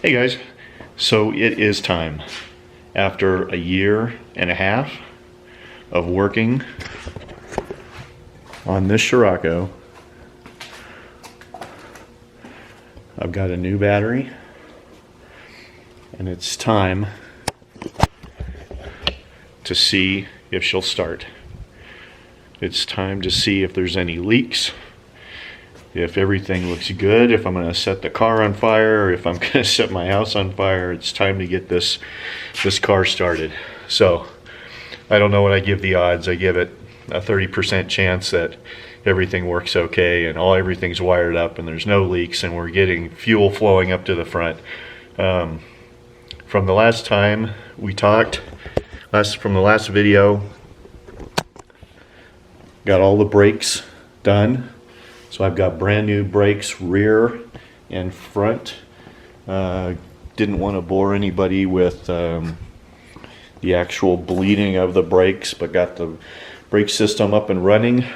Hey guys, so it is time. After a year and a half of working on this Scirocco, I've got a new battery and it's time to see if she'll start. It's time to see if there's any leaks, if everything looks good, if I'm going to set the car on fire, or if I'm going to set my house on fire. It's time to get this car started. So I don't know what I give the odds. I give it a 30% chance that everything works okay and everything's wired up and there's no leaks and we're getting fuel flowing up to the front. From the last time we talked, from the last video, got all the brakes done. So I've got brand new brakes, rear and front. Didn't want to bore anybody with the actual bleeding of the brakes, but got the brake system up and running.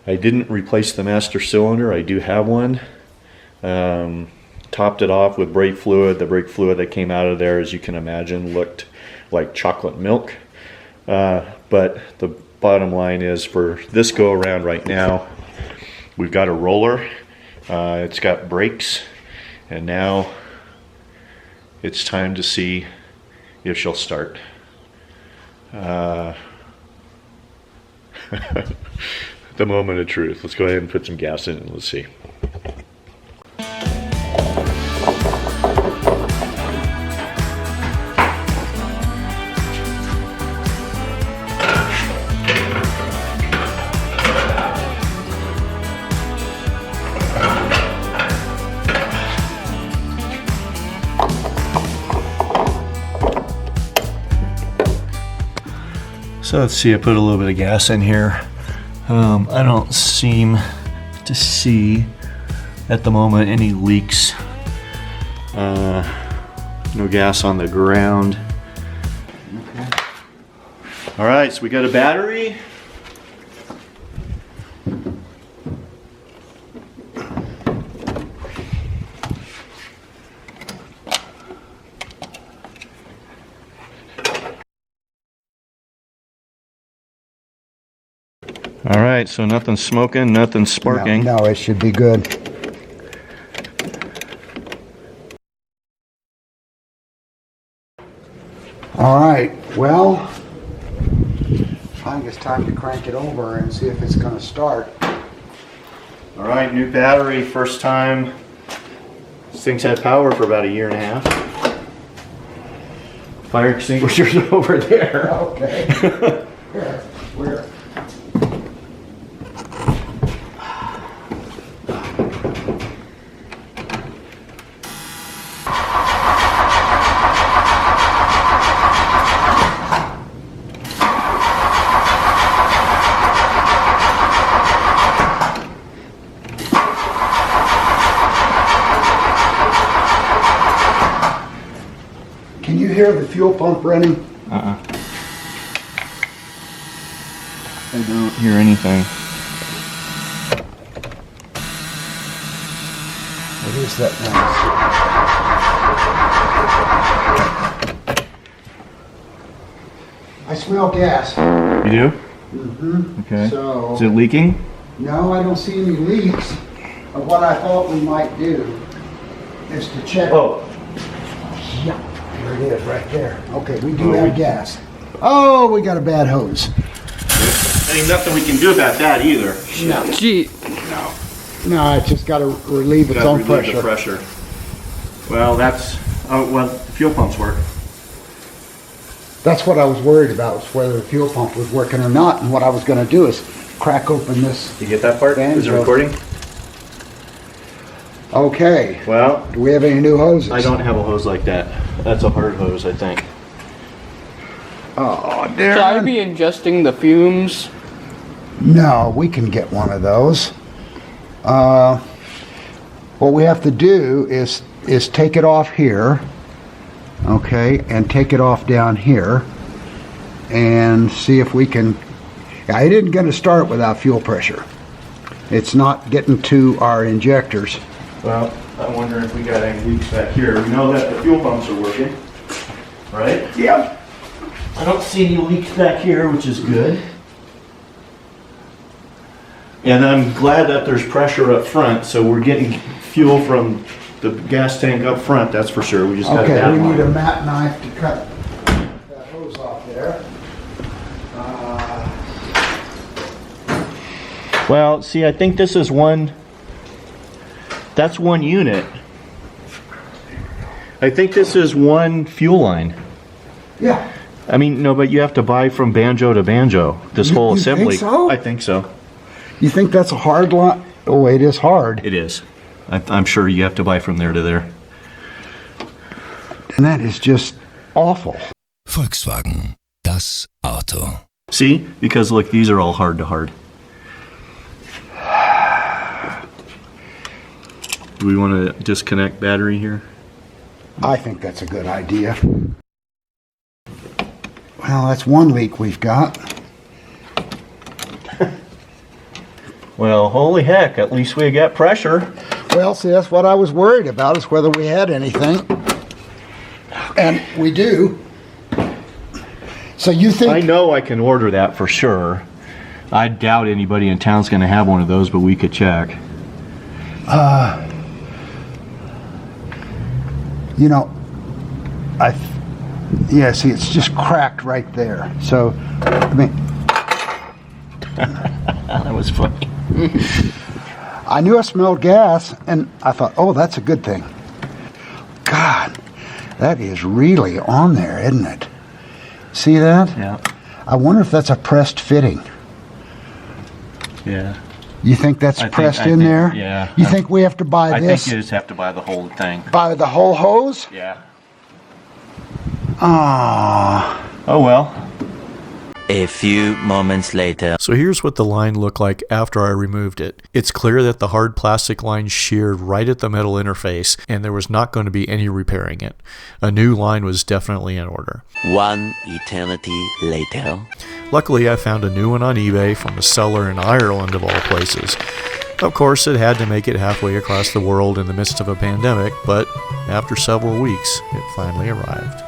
I didn't replace the master cylinder. I do have one. Topped it off with brake fluid. The brake fluid that came out of there, as you can imagine, looked like chocolate milk. But the bottom line is, for this go around right now, we've got a roller, it's got brakes, and now it's time to see if she'll start. The moment of truth. Let's go ahead and put some gas in and let's see. So let's see, I put a little bit of gas in here. I don't seem to see at the moment any leaks. No gas on the ground. Okay. All right, so we got a battery. All right, so nothing's smoking, nothing's sparking. No, it should be good. All right, well, I think it's time to crank it over and see if it's going to start. All right, new battery, first time. This thing's had power for about a year and a half. Fire extinguisher's over there. Okay. Here, where? Can you hear the fuel pump running? I don't hear anything. What is that noise? I smell gas. You do? Mm-hmm. Okay. So, is it leaking? no, I don't see any leaks. But what I thought we might do is to check. Oh. Yeah, there it is right there. Okay, we do have gas. Oh, we got a bad hose. There ain't nothing we can do about that either. No. Gee. No, it's just got to relieve its own pressure. The pressure. Well, that's, well, the fuel pumps work. That's what I was worried about, was whether the fuel pump was working or not. And what I was going to do is crack open this. You get that part? Is it recording? Okay. Well, do we have any new hoses? I don't have a hose like that. That's a hard hose, I think. Oh, Should I be ingesting the fumes? No, we can get one of those. What we have to do is take it off here, okay, and take it off down here, and see if we can. I didn't get to start without fuel pressure. It's not getting to our injectors. Well, I'm wondering if we got any leaks back here. We know that the fuel pumps are working, right? Yep. I don't see any leaks back here, which is good. And I'm glad that there's pressure up front, so we're getting fuel from the gas tank up front, that's for sure. We just got Okay, that we need a line. mat knife to cut that hose off there. Well, see, I think this is one, that's one unit. I think this is one fuel line. Yeah. I mean, no, but you have to buy from banjo to banjo, this whole You think assembly. so? I think so. You think that's a hard line? Oh, it is hard. It is. I'm sure you have to buy from there to there. And that is just awful. Volkswagen, das Auto. See? Because look, these are all hard to hard. Do we want to disconnect battery here? I think that's a good idea. Well, that's one leak we've got. Well, holy heck, at least we got pressure. Well, see, that's what I was worried about, is whether we had anything. And we do. So you think... I know I can order that for sure. I doubt anybody in town's going to have one of those, but we could check. You know, yeah, see, it's just cracked right there. So, I mean, That was funny. I knew I smelled gas, and I thought, oh, that's a good thing. God, that is really on there, isn't it? See that? Yeah. I wonder if that's a pressed fitting. Yeah. You think that's pressed I in think- there? yeah. You think we have to buy I this? think you just have to buy the whole thing. Buy the whole hose? Yeah. Ah. Oh well. A few moments later. So here's what the line looked like after I removed it. It's clear that the hard plastic line sheared right at the metal interface, and there was not going to be any repairing it. A new line was definitely in order. One eternity later. Luckily, I found a new one on eBay from a seller in Ireland, of all places. Of course, it had to make it halfway across the world in the midst of a pandemic, but after several weeks, it finally arrived.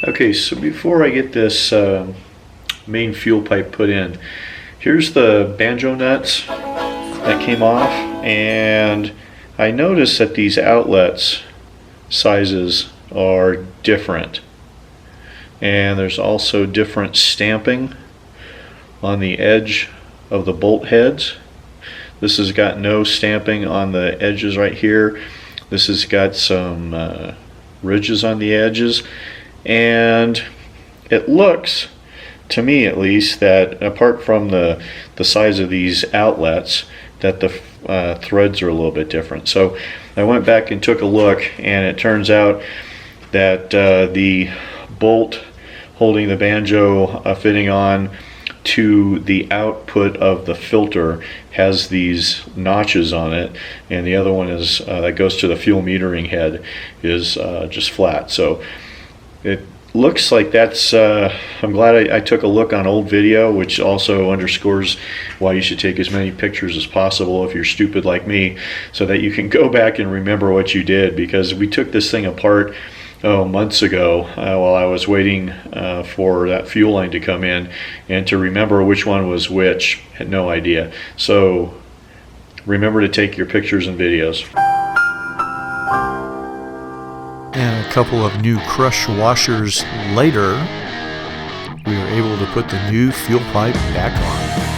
Okay, so before I get this main fuel pipe put in, here's the banjo nuts that came off, and I noticed that these outlets sizes are different, and there's also different stamping on the edge of the bolt heads. This has got no stamping on the edges right here. This has got some ridges on the edges, and it looks, to me at least, that apart from the size of these outlets, that the threads are a little bit different. So I went back and took a look, and it turns out that the bolt holding the banjo fitting on to the output of the filter has these notches on it, and the other one is that goes to the fuel metering head is just flat. So it looks like that's I'm glad I took a look on old video, which also underscores why you should take as many pictures as possible if you're stupid like me, so that you can go back and remember what you did, because we took this thing apart months ago while I was waiting for that fuel line to come in, and to remember which one was which, had no idea. So remember to take your pictures and videos. And a couple of new crush washers later, we were able to put the new fuel pipe back on.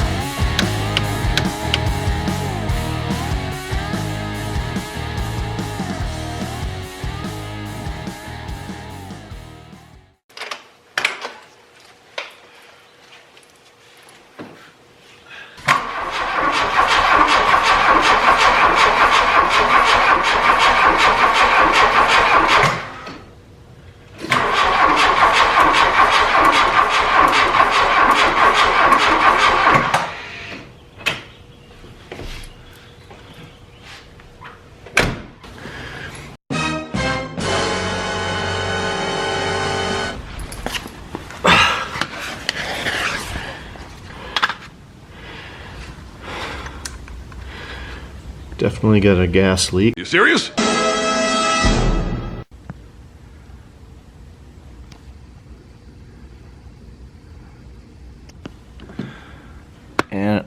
Definitely got a gas leak. You serious?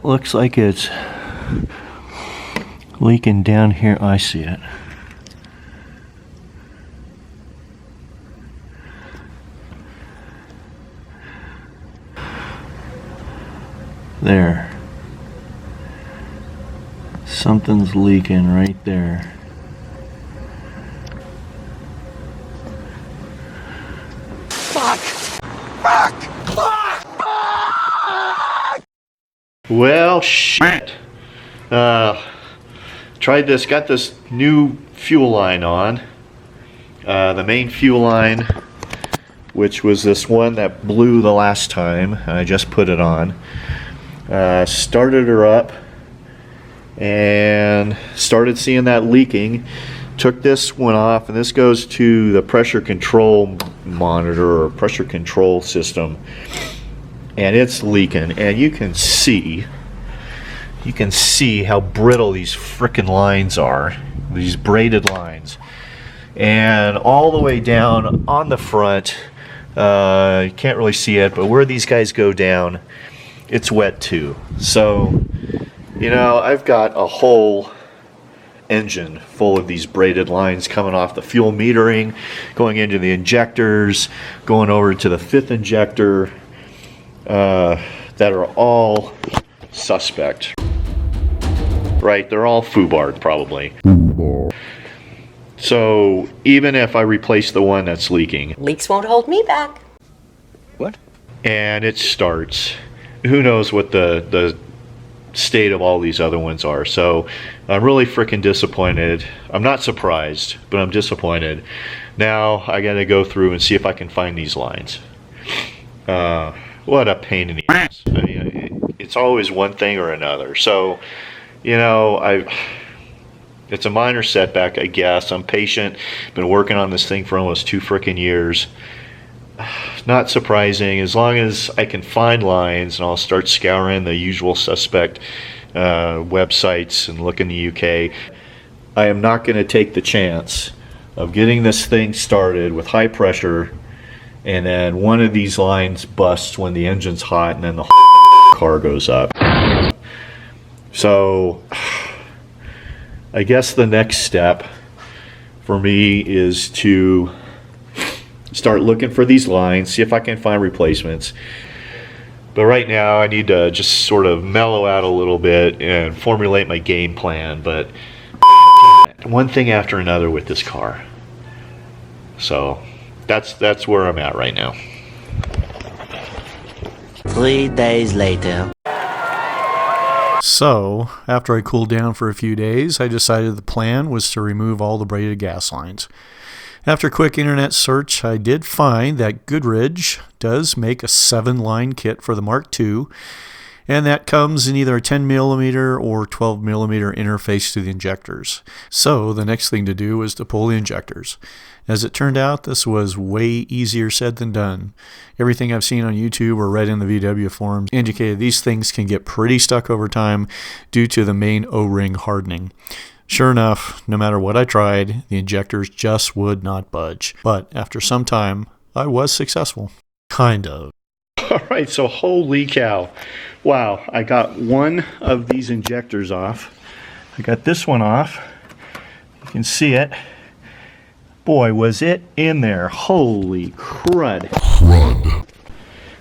looks like it's leaking down here. I see it. There. Something's leaking right there. Well, shit. Tried this, got this new fuel line on. The main fuel line, which was this one that blew the last time. I just put it on. Started her up and started seeing that leaking. Took this one off, and this goes to the pressure control monitor or pressure control system. And it's leaking, and you can see how brittle these frickin' lines are, these braided lines, and all the way down on the front, you can't really see it, but where these guys go down, it's wet too. So, you know, I've got a whole engine full of these braided lines coming off the fuel metering, going into the injectors, going over to the fifth injector, that are all suspect. Right, they're all foobarred probably. So even if I replace the one that's leaking, leaks won't hold me back. What? and it starts, who knows what the state of all these other ones are. So I'm really freaking disappointed. I'm not surprised, but I'm disappointed. Now I gotta go through and see if I can find these lines. What a pain in the ass. I mean, it's always one thing or another. So, you know, it's a minor setback, I guess. I'm patient. Been working on this thing for almost 2 freaking years. Not surprising. As long as I can find lines, and I'll start scouring the usual suspect websites and look in the UK. I am not going to take the chance of getting this thing started with high pressure, and then one of these lines busts when the engine's hot, and then the car goes up. So I guess the next step for me is to start looking for these lines, see if I can find replacements. But right now I need to just sort of mellow out a little bit and formulate my game plan. But one thing after another with this car. So that's where I'm at right now. 3 days later. So, after I cooled down for a few days, I decided the plan was to remove all the braided gas lines. After a quick internet search, I did find that Goodrich does make a 7-line kit for the Mark II, and that comes in either a 10mm or 12mm interface to the injectors. So the next thing to do was to pull the injectors. As it turned out, this was way easier said than done. Everything I've seen on YouTube or read in the VW forums indicated these things can get pretty stuck over time due to the main O-ring hardening. Sure enough, no matter what I tried, the injectors just would not budge. But after some time, I was successful. Kind of. All right, so holy cow. Wow, I got one of these injectors off. I got this one off. You can see it. Boy, was it in there. Holy crud.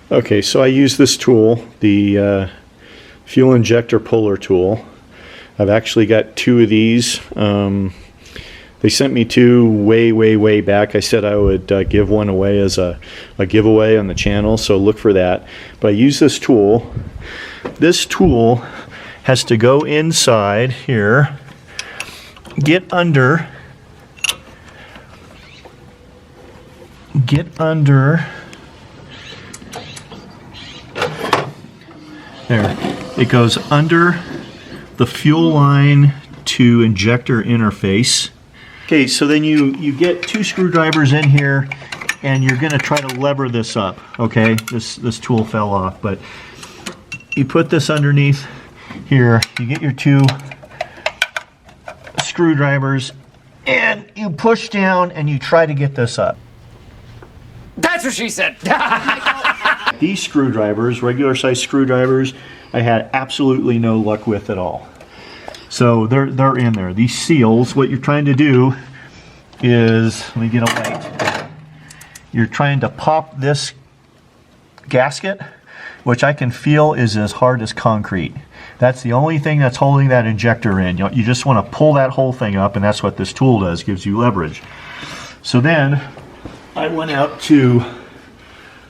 Okay, so I use this tool, the fuel injector puller tool. I've actually got 2 of these. They sent me 2 way back. I said I would give one away as a giveaway on the channel, so look for that. But I use this tool. This tool has to go inside here, get under there. It goes under the fuel line to injector interface. Okay, so then you get 2 screwdrivers in here, and you're going to try to lever this up. Okay, this tool fell off, but you put this underneath here. You get your 2 screwdrivers, and you push down, and you try to get this up. That's what she said. These screwdrivers, regular size screwdrivers, I had absolutely no luck with at all. So they're in there. These seals, what you're trying to do is, let me get a light. You're trying to pop this gasket, which I can feel is as hard as concrete. That's the only thing that's holding that injector in. You just want to pull that whole thing up, and that's what this tool does, gives you leverage. So then I went out to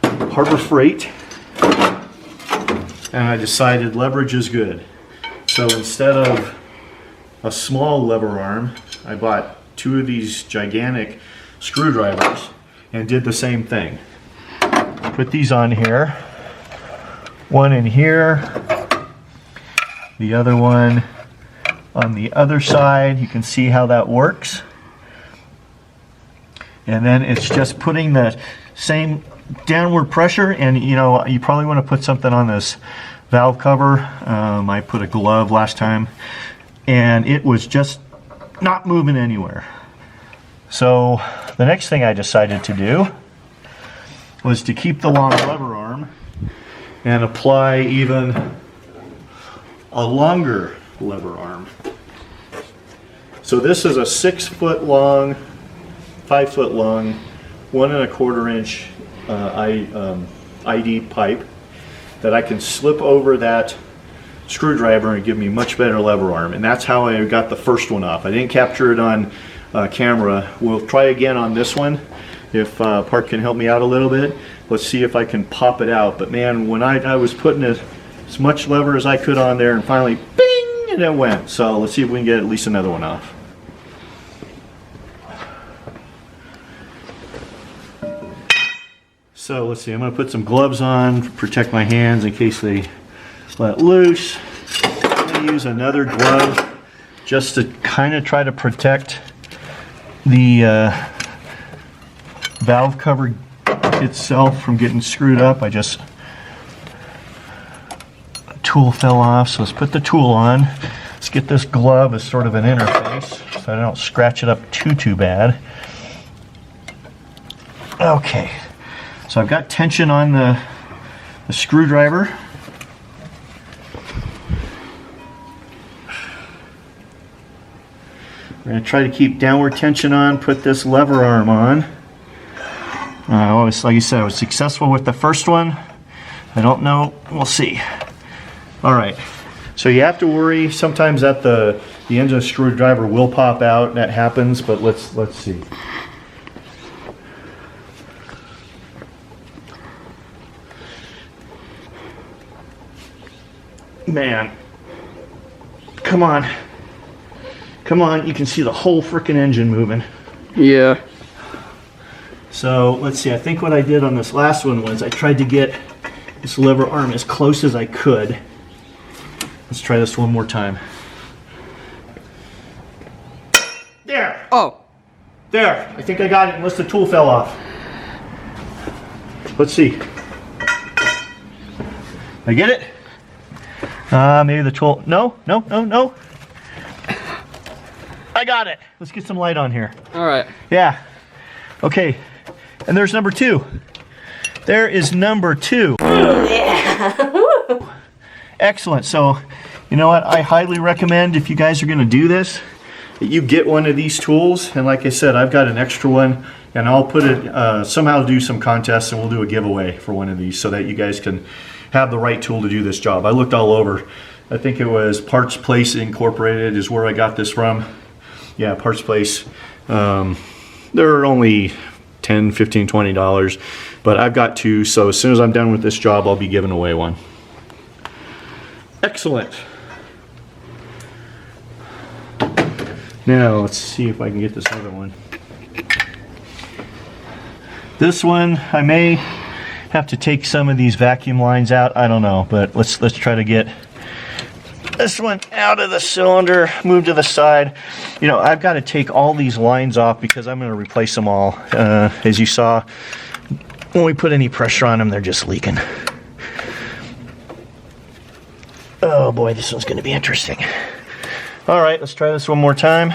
Harbor Freight and I decided leverage is good. So instead of a small lever arm, I bought 2 of these gigantic screwdrivers and did the same thing. Put these on here. One in here, the other one on the other side. You can see how that works. And then it's just putting the same downward pressure, and you probably want to put something on this valve cover. I put a glove last time, and it was just not moving anywhere. So the next thing I decided to do was to keep the long lever arm and apply even a longer lever arm. So this is a 6 foot long, 5 foot long, 1 1/4 inch ID pipe that I can slip over that screwdriver and give me much better lever arm. And that's how I got the first one off. I didn't capture it on camera. We'll try again on this one if Park can help me out a little bit. Let's see if I can pop it out. But man, when I was putting as much lever as I could on there, and finally bing, and it went. So let's see if we can get at least another one off. So let's see, I'm going to put some gloves on to protect my hands in case they let loose. I'm going to use another glove just to kind of try to protect the valve cover itself from getting screwed up. The tool fell off, so let's put the tool on. Let's get this glove as sort of an interface so I don't scratch it up too bad. Okay. So I've got tension on the screwdriver. We're going to try to keep downward tension on, put this lever arm on. Like I said, I was successful with the first one. I don't know, we'll see. All right, so you have to worry sometimes that the end of the screwdriver will pop out. That happens, but let's see. Man, come on, you can see the whole frickin' engine moving. Yeah. So let's see, I think what I did on this last one was I tried to get this lever arm as close as I could. Let's try this one more time. There! Oh. There, I think I got it unless the tool fell off. Let's see. I get it? Maybe the tool, no. I got it. Let's get some light on here. All right. Yeah. Okay. And there's number 2. There is number 2. Excellent. So, you know what? I highly recommend, if you guys are going to do this, that you get one of these tools. And like I said, I've got an extra one, and I'll put it, somehow do some contests, and we'll do a giveaway for one of these so that you guys can have the right tool to do this job. I looked all over. I think it was Parts Place Incorporated is where I got this from. Yeah, Parts Place. They're only $10, $15, $20, but I've got 2, so as soon as I'm done with this job, I'll be giving away one. Excellent. Now, let's see if I can get this other one. This one, I may have to take some of these vacuum lines out. I don't know, but let's try to get this one out of the cylinder, move to the side. You know, I've got to take all these lines off because I'm going to replace them all. As you saw, when we put any pressure on them, they're just leaking. Oh boy, this one's going to be interesting. All right, let's try this one more time.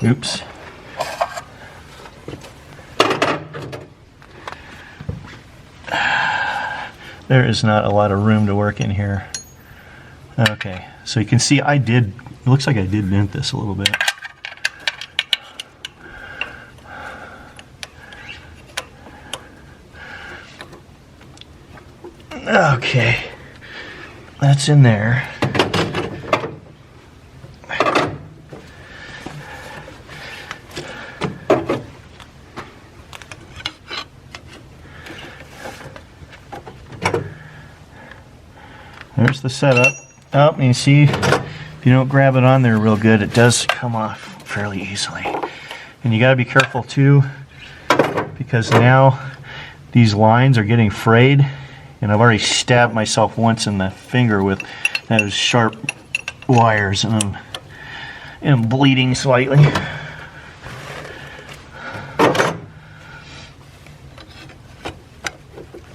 Oops. There is not a lot of room to work in here. Okay, so you can see it looks like I did bend this a little bit. Okay, that's in there. There's the setup. Oh, and you see, if you don't grab it on there real good, it does come off fairly easily. And you gotta be careful too, because now these lines are getting frayed, and I've already stabbed myself once in the finger with those sharp wires, and I'm bleeding slightly.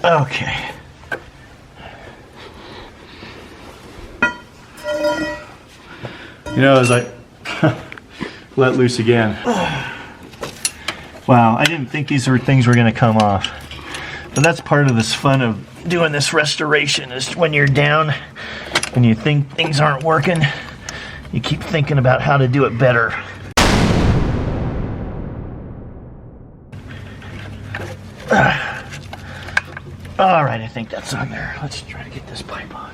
Okay. You know, as I let loose again. Wow, I didn't think these things were going to come off. But that's part of this fun of doing this restoration, is when you're down and you think things aren't working, you keep thinking about how to do it better. All right, I think that's on there. Let's try to get this pipe on.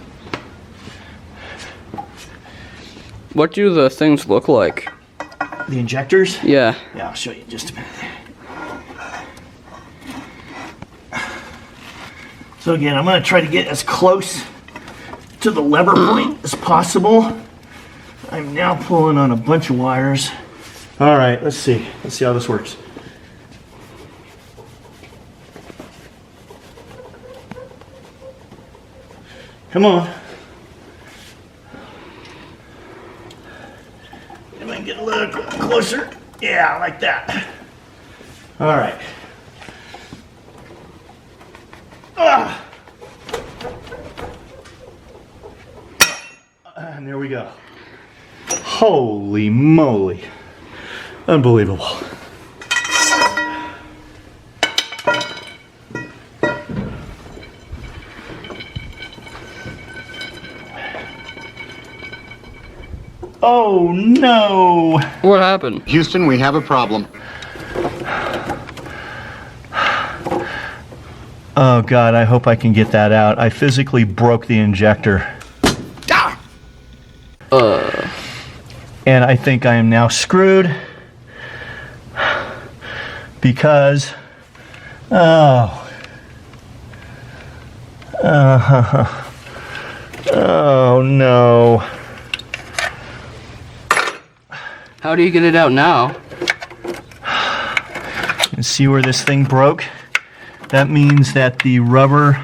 What do the things look like? The injectors? Yeah. Yeah, I'll show you in just a minute. So again, I'm going to try to get as close to the lever point as possible. I'm now pulling on a bunch of wires. All right, let's see. Let's see how this works. Come on. If I can get a little closer. Yeah, like that. All right. And there we go. Holy moly. Unbelievable. Oh no! What happened? Houston, we have a problem. Oh God, I hope I can get that out. I physically broke the injector. And I think I am now screwed because, oh no. How do you get it out now? You see where this thing broke? That means that the rubber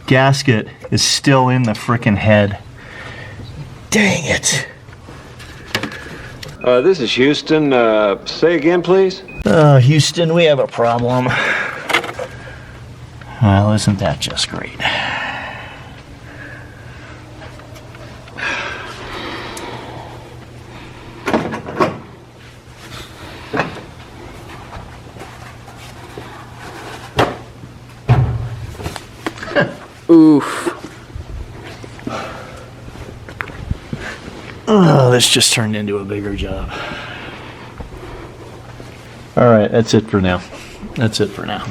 gasket is still in the frickin' head. Dang it. This is Houston. Say again, please. Houston, we have a problem. Well, isn't that just great? Oof. Oh, this just turned into a bigger job. All right, that's it for now. That's it for now.